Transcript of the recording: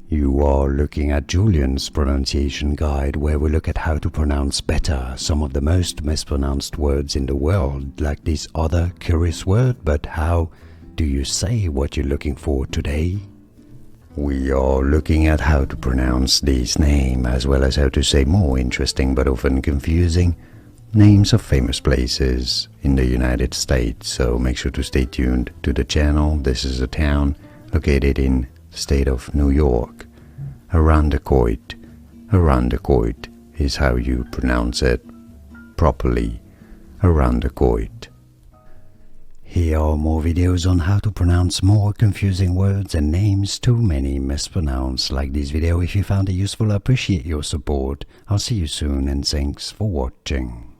You are looking at Julian's pronunciation guide, where we look at how to pronounce better some of the most mispronounced words in the world, like this other curious word. But how do you say what you're looking for today? We are looking at how to pronounce this name, as well as how to say more interesting but often confusing names of famous places in the United States. So make sure to stay tuned to the channel. This is a town located in the state of New York. Irondequoit. Irondequoit is how you pronounce it properly. Irondequoit. Here are more videos on how to pronounce more confusing words and names too many mispronounced. Like this video if you found it useful. I appreciate your support. I'll see you soon and thanks for watching.